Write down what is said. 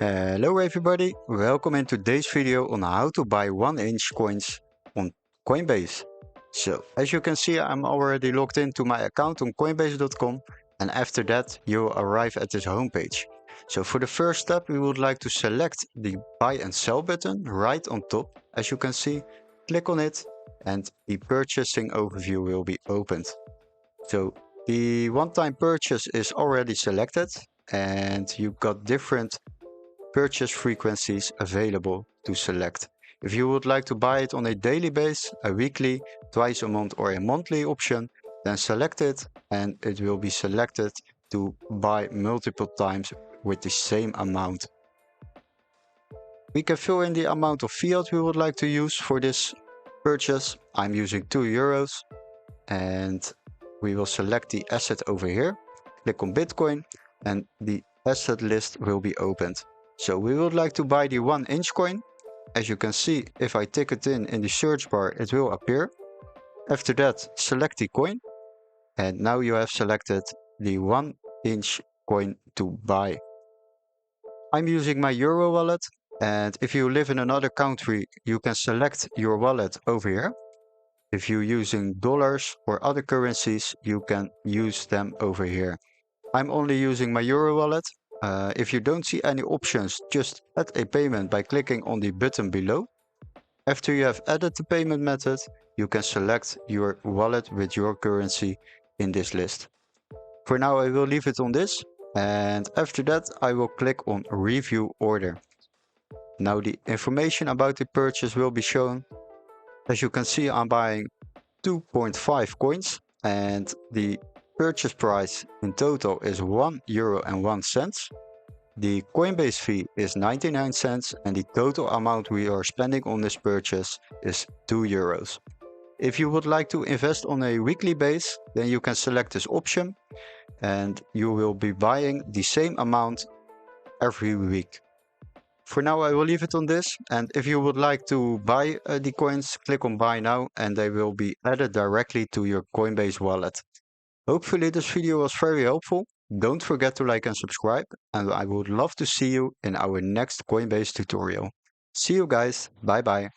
Hello everybody, welcome in today's video on how to buy 1-inch coins on Coinbase. So as you can see, I'm already logged into my account on coinbase.com, and after that you will arrive at this homepage. So for the first step, we would like to select the buy and sell button right on top. As you can see, click on it and the purchasing overview will be opened. So the one-time purchase is already selected and you've got different purchase frequencies available to select. If you would like to buy it on a daily base, a weekly, twice a month or a monthly option, then select it and it will be selected to buy multiple times with the same amount. We can fill in the amount of fiat we would like to use for this purchase. I'm using €2 and we will select the asset over here, click on Bitcoin, and the asset list will be opened. So we would like to buy the 1-inch coin. As you can see, if I tick it in the search bar, it will appear. After that, select the coin. And now you have selected the 1-inch coin to buy. I'm using my Euro wallet. And if you live in another country, you can select your wallet over here. If you're using dollars or other currencies, you can use them over here. I'm only using my Euro wallet. If you don't see any options, just add a payment by clicking on the button below. After you have added the payment method, you can select your wallet with your currency in this list. For now, I will leave it on this, and after that, I will click on Review Order. Now the information about the purchase will be shown. As you can see, I'm buying 2.5 coins, and the purchase price in total is €1.01. The Coinbase fee is 99 cents and the total amount we are spending on this purchase is €2. If you would like to invest on a weekly base, then you can select this option and you will be buying the same amount every week. For now, I will leave it on this, and if you would like to buy the coins, click on buy now and they will be added directly to your Coinbase wallet. Hopefully this video was very helpful. Don't forget to like and subscribe, and I would love to see you in our next Coinbase tutorial. See you guys, bye bye.